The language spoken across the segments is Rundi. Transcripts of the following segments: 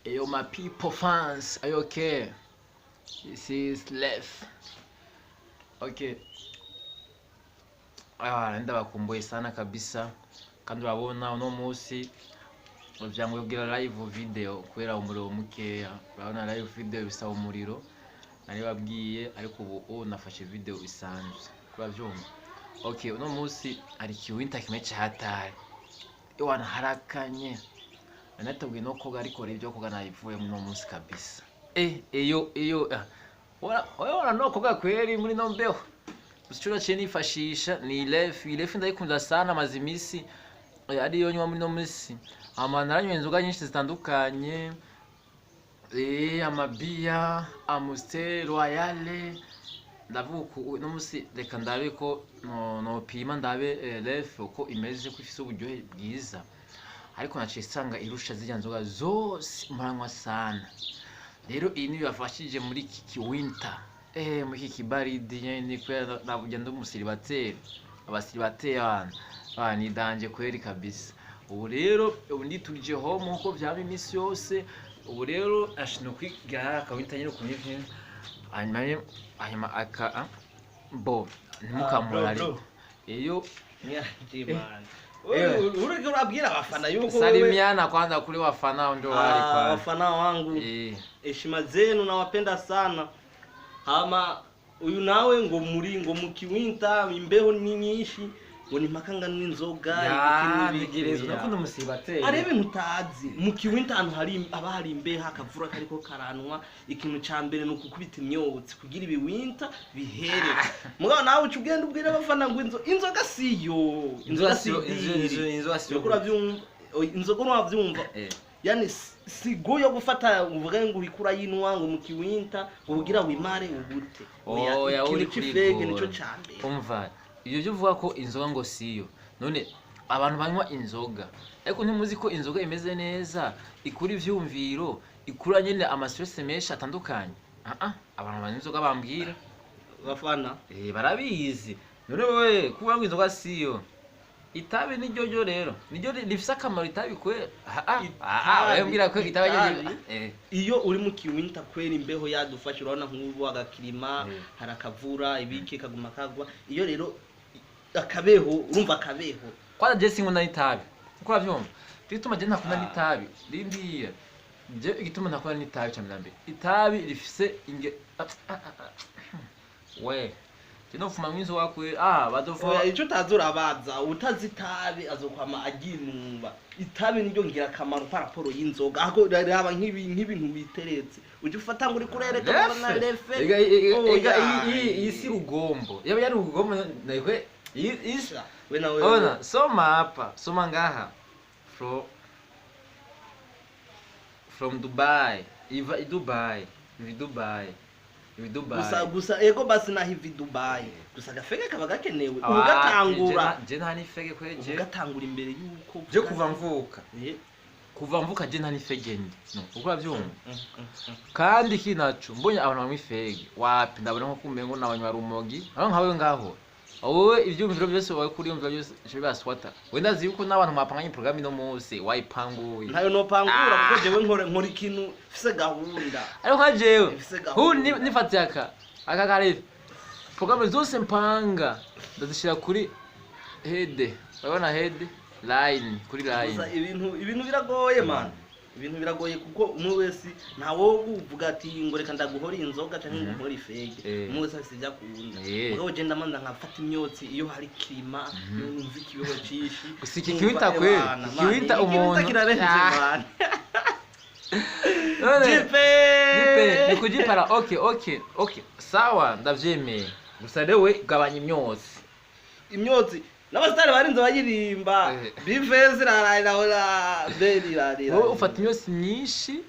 Yo, my people fans, are you okay? This is left. Okay. Ndabakumbuye sana kabisa. Kandi urabona uno munsi vyangwe kugira live video kubera umuriro mukeya. Urabona live video bisaba umuriro. Nari babwiye ariko ubu nafashe video isanzwe. Uravyumva? Okay, uno munsi ari kiwinta kimwe cyatari. Iwana harakanye. Natabwiye no koga ariko revyo koga nayivuye mu munsi kabisa. Iyo wala no koga kweli muri no mbeho. Usichura chéri nifashisha ni ilefi ndayikunda sana mazimisi ari yo nyuma muri no munsi. Naranywe inzoga nyinshi zitandukanye. Amabia, Amstel, Royale. Ndavuga no munsi reka ndabe ko no pima ndabe lefi uko imeze ko ifise uburyohe bwiza. Ariko naciye sanga irusha zijya nzoga zose mparanywa sana. Rero iyi niyo yafashije muri iki winter. Muri iki kibaridi nyene kwera nabugenda umusiribateri. Abasiribateri ni danje kweri kabisa. Ubu rero ndituje home uko vyaba imisi yose. Ubu rero ashino kwiga akawinter nyine kunivye. Hanyuma aka bo ntimukamura ariko. Iyo nyajimana. Ureke urabwira abafana yuko salimiana kwanza kule wafana ndio wale kwa wafana wangu. Heshima zenu nawapenda sana. Hama uyu nawe ngo mukiwinta imbeho ni nyinshi ngo ni makanga n'inzoga ntegerezo nakunda musibateri arebe mutazi mukiwinta ahantu hari abahari imbeho akavura kariko karanwa ikintu ca mbere no kukubita imyotsi kugira ibiwinta bihere. Mugabo nawe ucugenda ubwira abafana ngo inzoga siyo inzoga siyo kuravyumva inzoga uravyumva yani sigo yo gufata uvuga ngo uhikura yinwa ngo mukiwinta ngo kugira wimare ubute uri kuri fege nico cambe umva iyo byo uvuga ko inzoga ngo siyo none abantu banywa inzoga ariko ntimuzi ko inzoga imeze neza ikura ivyumviro ikura nyene ama stress menshi atandukanye abantu banywa inzoga bambwira bafana barabizi none wewe kuvuga ngo inzoga siyo itabi ni ryo rero niryo rifise akamaro itabi kwera bayambwira ko itabi iyo uri mu kiwinta kwera imbeho yadufasha urabona nk'ubu agakirima harakavura ibiki kaguma kagwa iyo rero akabeho urumva akabeho kwa je singo na itabi uko uravyumva bituma je ntakunda n'itabi rindiye je igituma ntakunda n'itabi cyane itabi rifise we kino fuma mwizo wakwe badofo ico tazura baza utazitabi azokwama aginumba itabi niryo ngira kamaro paraporo y'inzoga ako raba nk'ibintu biteretse uje ufata ngo uri kurereka na lefe isi rugombo yaba yari rugombo naikwe isha we nawe ona soma hapa soma ngaha from Dubai Dubai gusa ego basi na hivi Dubai gusa gafege kaba gakenewe ugatangura je nta nifege kweje ugatangura imbere yuko je kuva mvuka je nta nifege no uko avyumva kandi kinacu mbonye abantu bamwe ifege wapi ndabona nko kumengo nabanywa rumogi aho nkawe ngaho wowe ivyumviro byose wawe kuri yumva byose bibaswata wenda zi yuko nabantu mapanganye program ino munsi wayipanguye ntayo no pangura kuko jewe nkora ikintu fise gahunda ariko nka jewe nifatiye aka kare program zose mpanga ndazishira kuri head urabona head line kuri line ibintu biragoye man ibintu biragoye kuko umwe wese ntawo uvuga ati ngo reka ndaguhora inzoga cyangwa nguhora ifege umwe wese afite jakunda mugabo je ndamanza nkafata imyotsi iyo hari klima iyo numva ikibeho cishi usiki kiwinta kweli kiwinta umuntu kirarenze man jipe nikujipara okay sawa ndavyemeye gusa rewe gabanya imyotsi n'abastari barinze bayirimba bifeze rarira berira wowe ufata imyotsi myinshi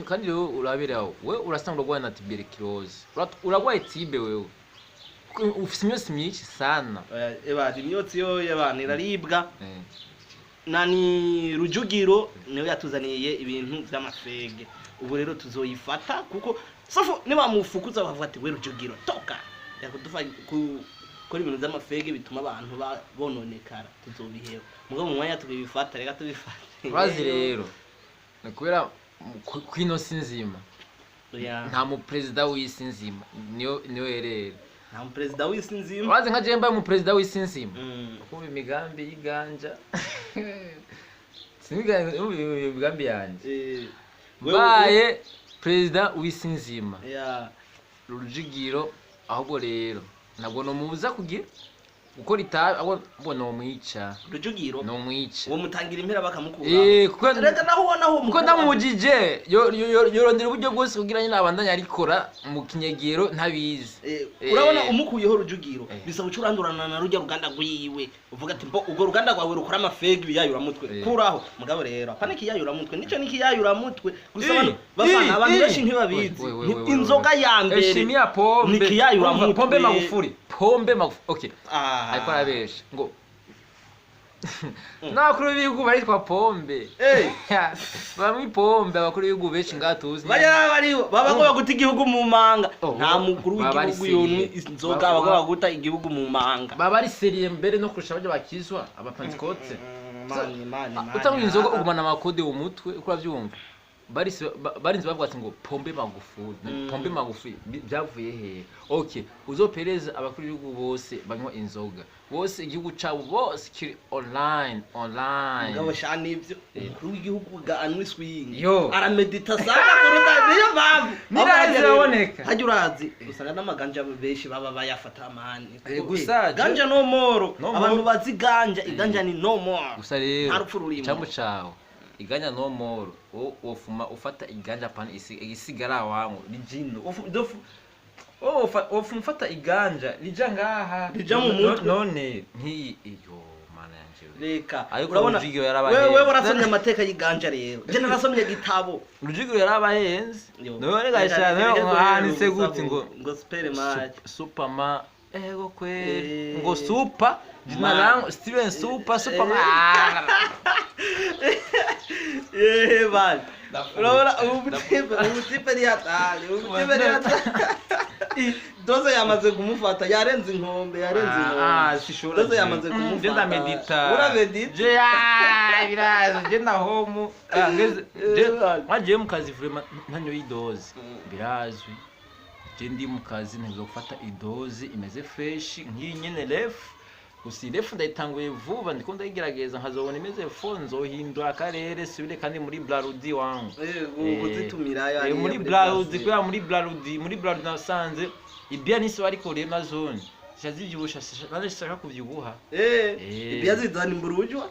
kandi rero urabiraho we urasanga urwaye na tuberculose uragwaye tibe wewe ufite imyotsi myinshi sana imyotsi yo y'abantu iraribwa nani rujugiro niwe yatuzaniye ibintu by'amafege ubu rero tuzoyifata kuko safo niba mufukuza bavuga ati we rujugiro toka yakudufa kuri ibintu by'amafege bituma abantu bononekara tuzobiheho mugabo mu mwanya tubifata reka tubifate bazi rero nakubera kwino sinzima nta mu president w'isi nzima niyo erera nta mu president w'isi nzima waze nka je mbaye mu president w'isi nzima kuko imigambi y'iganja imigambi yanje mbaye president w'isi nzima Rujugiro ahubwo rero ntabwo nomubuza kugira uko ritabe abo no mwica Rujugiro no mwica uwo mutangira impera bakamukura kuko rega naho ubona ho kuko ndamujije yorondera uburyo bwose kugira nyine abandanya arikora mu kinyegero ntabizi urabona umukuyeho Rujugiro bisaba ucurandurana na rujya ruganda rwiwe uvuga ati mbo ubwo ruganda rwawe rukora amafegi yayura mutwe kuraho mugabo rero apana kiyayura mutwe nico nikiyayura mutwe gusa bafana abantu benshi ntibabizi inzoga ya mbere eshimia pombe nikiyayura mutwe pombe magufuri okay ariko arabesha ngo nakuru b'ibihugu baritwa pombe bamwe pombe abakuru b'ibihugu benshi ngatuzi baba guta igihugu mu manga nta mukuru w'igihugu yoni inzoga baba guta igihugu mu manga baba ari seriye mbere no kurusha abaje bakizwa abapantekote utanga inzoga ugumana amakode mu mutwe uko uravyumva barinze bavuga ati ngo pombe magufuri byavuye hehe okay uzopereza abakuru b'igihugu bose banywa inzoga bose igihugu cabo bose kiri online ngabo shani ivyo umukuru w'igihugu ga anwi swing aramedita sana kuruta niyo bavu nirazi hajya urazi usanga n'amaganja benshi baba bayafata amani gusa ganja no moro abantu bazi ganja iganja ni no more gusa rero cyambo cawo iganja no more ofuma ufata iganja pana isigara wangu lijino ofumfata iganja lija ngaha lija mu mutwe none nti iyo mana yanje reka urabona wewe warasomye amateka y'iganja rero je narasomye gitabo Rujugiro yarabahenze none gashana ahanitse gute ngo spere match superma ego kwe ngo super jina langu Steven superman bali urabona ubutipe ni hatari doze yamaze kumufata yarenze inkombe doze yamaze kumufata genda medita uramedita je biraza je na homu waje mu kazi vraiment ntanyo idoze birazwi je ndi mu kazi ntezo gufata idoze imeze fresh nk'inyene refu gusa irefu ndayitanguye vuba ndiko ndayigerageza nkazobona imeze fonzo hindura akarere subire kandi muri Blarudi wangu uzitumira yo muri Blarudi kwa muri Blarudi nasanze ibya nisi bariko rema zone shazivyibusha kandi shaka kuvyibuha ibya zidana imburujwa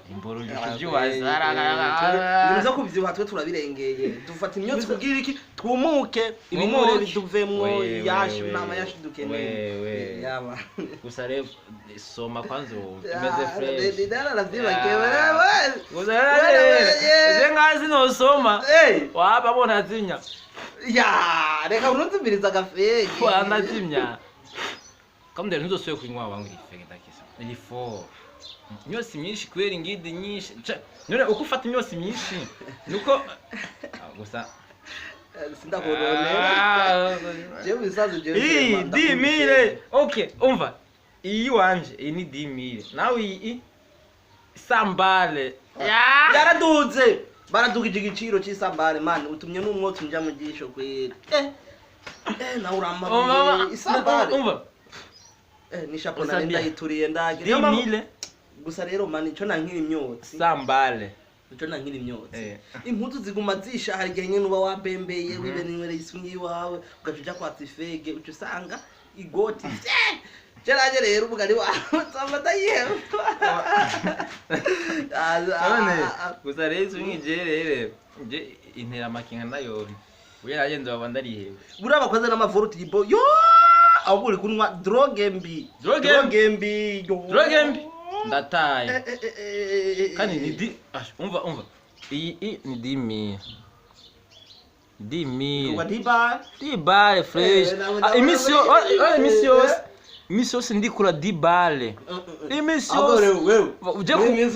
nizo kuvyibuha twe turabirengeye dufata imyotsi kugira iki twumuke ibinure biduvemwo yashu nama yashu dukeneye yaba gusa rero soma kwanza imeze fresh ndara lazima kewe je ngazi no soma waba bona zinya reka urunzimiriza gafeke kwanda zimya kamdera ntuzosoye kunywa wangu ifeke ndakisa ni fo imyosi myinshi kwera ingidi nyinshi none uko ufata imyosi myinshi nuko gusa sindakoronera je bisazo je dimire okay umva iyi wanje iyi ni dimire nawe iyi sambale yaraduze baradugije igiciro cy'isambare man utumye n'umwotsi njya mu gisho kwera na urama isambare umva ni shapo na nenda ituriye ndage dimire gusa rero man ico nankiri imyotsi sambale ico nankiri imyotsi impuzu ziguma zisha hari gihe nyene uba wabembeye wibe ninwere isunyi wawe ugacuja kwa tifege uco usanga igoti Jeraje rero ubugari wawe tsamba yewe gusa rero swingije rero je intera makinga nayo uye nagenze babandarihewe buri abakoze n'amavuruti ibo yo aburi kunwa droge mbi ndataye kandi ni umva iyi ni dimi diba fresh imisios ndikura dibale imisios wewe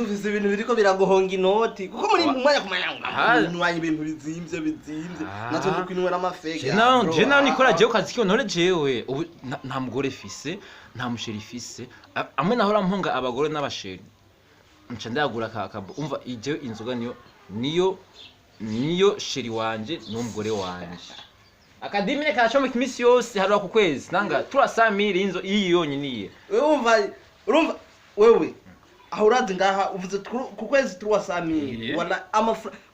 ufise ibintu biriko biragohonga inoti kuko muri mwanya kumanya nwanya ibintu bizimvye natwe dukwinwe n'amafege je nawe nikora jewe kazi kiyo ntore jewe nta mugore fise nta musheri fise amwe nahora mpunga abagore n'abasheri nca ndagura umva ijewe inzoga niyo niyo chéri wanje n'umugore wanje akadimine kacomeka imisi yose hari ku kwezi nanga 300,000 inzo iyi yonyine urumva wewe aho urazi ngaha uvuze ku kwezi 300,000 wala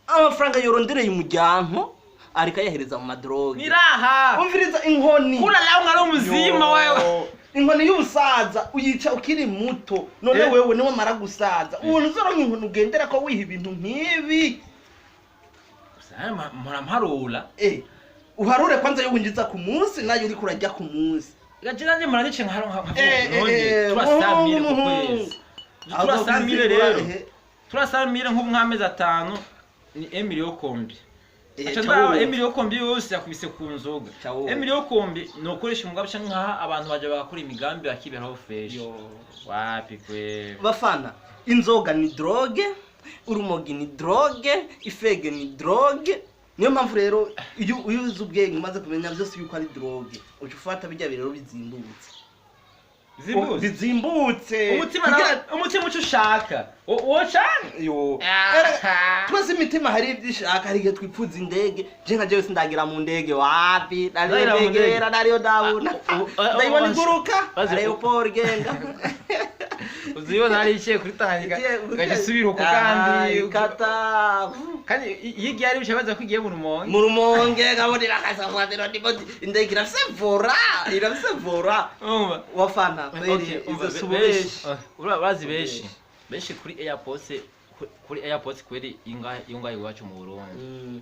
amafaranga yorondereye umuryango ariko yahereza mu madroge niraha umviriza inkoni kula lawo ngalo muzima wewe inkoni y'ubusaza uyica ukiri muto none wewe niwe mara gusaza ubuntu uzoronka inkoni ugendera ko wiha ibintu nk'ibi mparula uharure kwanza yo winjiza ku munsi nayo uri kurajya ku munsi gajira nje muranice nkaro none 300,000 ku kwezi 300,000 rero 300,000 nk'ubu nk'amezi 5 ni Emilio Kombi Achanda Emilio Kombi yose yakubise ku nzoga Emilio Kombi no koresha umugabo cyangwa nkaha abantu baje bagakora imigambi bakiberaho fresh wapi kwe bafana inzoga ni droge urumogi ni droge ifege ni droge niyo mpamvu rero iyo uzi ubwenge umaze kumenya byose yuko ari droge ucufata bijya birero bizimbutse umutima ucushaka wocan yo twese imitima hari ibyishaka hari twipfuza indege je nka je sindagira mu ndege wapi ndagera nariyo ndabona ndayibona iguruka aeroport genda uzibona ari ikiye kuri Tanganyika gagisubira uko kandi kata kandi yigiye ari bishabaza kwigiye mu rumonge gabonera kasafatiro ndipo indege irasevora wafana izo subeshi urabazi beshi kuri airport kweri inga iwacu mu Burundi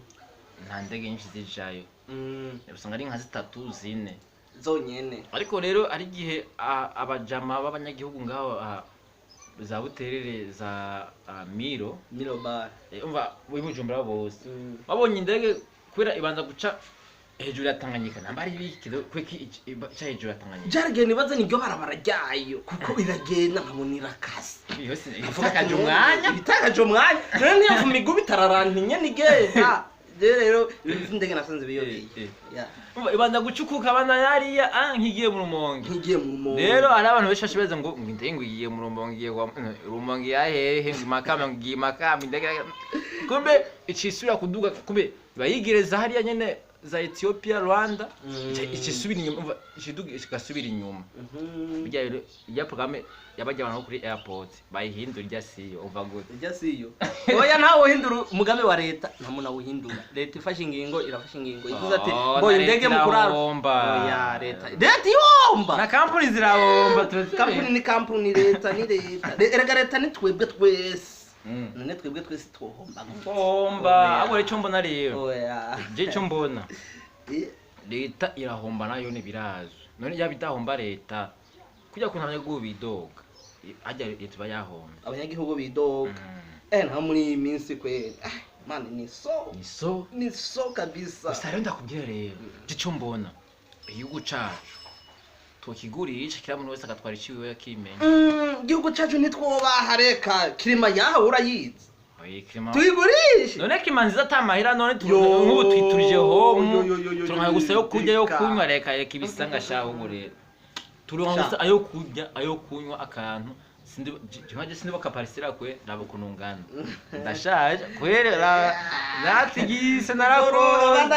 nta ndege nyinshi zijayo usanga ari nka 3 4 zonyene ariko rero ari gihe abajama b'abanyagihugu ngaho za buterere za miro bar umva wimujumbura bose babonye indege kwera ibanza guca hejuru ya Tanganyika nambari bikido kweki cha hejuru ya Tanganyika jarge nibaza niryo barabara ryayo kuko iragenda nkamunira kasi yose itakaje umwanya none niyo vumigu bitararantinye nigenda rero indege nasanze biyobeye ibanza gucukuka abana yariya nkigiye mu rumonge rero ari abantu beshashe beze ngo indege ngiye mu rumonge rumonge yahehe makamba ngiye makamba indege kumbe icisubira kuduga kumbe bayigereza hariya nyene za Ethiopia Rwanda icisubira inyuma ikiduga ikasubira inyuma bijya rero ya programme yabajya abantu kuri airport bayihindura rya siyo uva gute rya siyo oya nawo hindura umugambi wa leta ntamuna wuhindura leta ifashe ingingo irafashe ingingo ivuze ati ngo indege mu kurara oya leta yomba na company zirabomba company ni company leta ni leta leta ni twebwe twese none twebwe twese twohomba abo rero mbona rero oya je cyo mbona leta irahomba nayo ne birazo none yabidahomba leta kujya kuntamye gubidoga ajya leta bayahomba abanyagihugu bidoga nta muri iminsi kweli man ni so kabisa gusa rero ndakubwira rero je cyo mbona igihugu cacu tukigurisha kira muntu wese agatwara iciwe yakimenya igihugu cacu nitwobaha reka kirima yaho urayizi kirima tuyigurisha none kimanzi atamahira none nk'ubu twiturije ho turonka gusa yo kurya yo kunywa reka ibisanga shaho ngo rero turonka gusa ayo kunywa akantu sindi bakaparisira kwe nabo kunungana ndashaje kwerera natigise narakora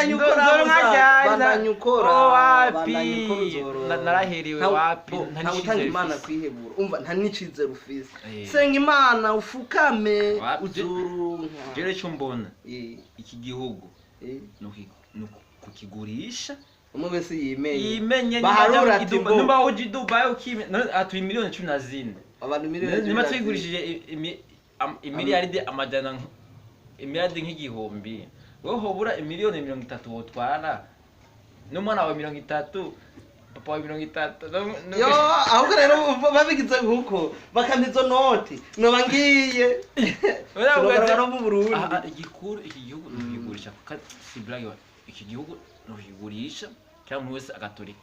bandanyukora wapi naraheriwe wapi ntagutanga imana kwihebura umva nta nicize rufise senga imana ufukame uzurunka rero cyo mbona iki gihugu no kukigurisha umwe wese yimenye baharura ati ndumba hoji Dubai ukime atuye miliyoni 14 abantu miliyoni nima twigurishije imiliyaridi amajana imiliyaridi nk'igihumbi wowe hobura miliyoni 30 wotwara n'umwana wa 30 papa wa 30 yo ahubwo rero babigize nkuko bakandizo noti no bangiye urabona mu Burundi iki gihugu n'ikigurisha si blague iki gihugu n'ikigurisha cyangwa umuntu wese agatorika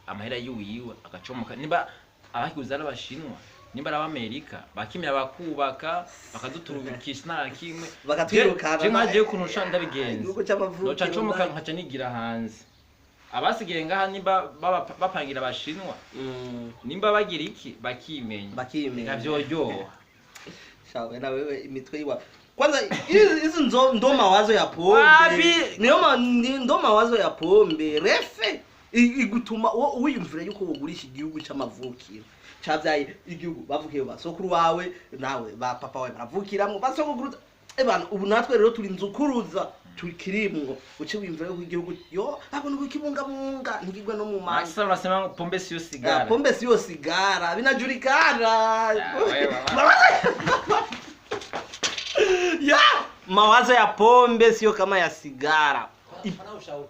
amahera yiwe agacomoka niba abakiguza n'abashinwa nimba n'Amerika bakimira bakubaka bakaduturubikisha nta kimwe bakatwirukana je nkaje kunusha ndabigenza noca comoka nkaca nigira hanze abasigiye ngaha nimba bapangira abashinwa nimba bagira iki bakimenya navyoryoha shawe na wewe imitwe yiwa kwanza hizi ndo mawazo ya pombe ndo mawazo ya pombe refe igutuma wiyumvira yuko wogurisha igihugu cy'amavukiro cyavyaye igihugu bavukiye basokuru wawe nawe ba papa wawe baravukiramo basokuru ebana ubu natwe rero turi nzukuruza tukirimwo uce wimvira yuko igihugu yo abona ubikibunga ntigigwe no mu manga sasa unasema pombe sio sigara pombe sio sigara binajulikana ya mawazo ya pombe sio kama ya sigara. Pana ushauri.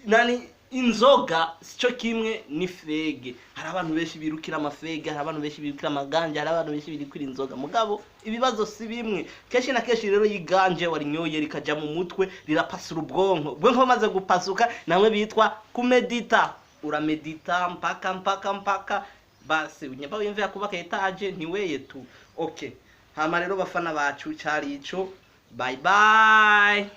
Nani inzoga sico kimwe ni fege. Hari abantu benshi birukira amafege, hari abantu benshi birukira amaganje, hari abantu benshi birukira inzoga. Mugabo ibibazo si bimwe. Keshi na keshi rero yiganje warinyoye rikaja mu mutwe rirapasura ubwonko maze gupasuka namwe bitwa kumedita. Uramedita mpaka basi unyamba wimvira kubaka etage ntiweye tu. Okay. Hama rero bafana bacu cyari ico. Bye bye.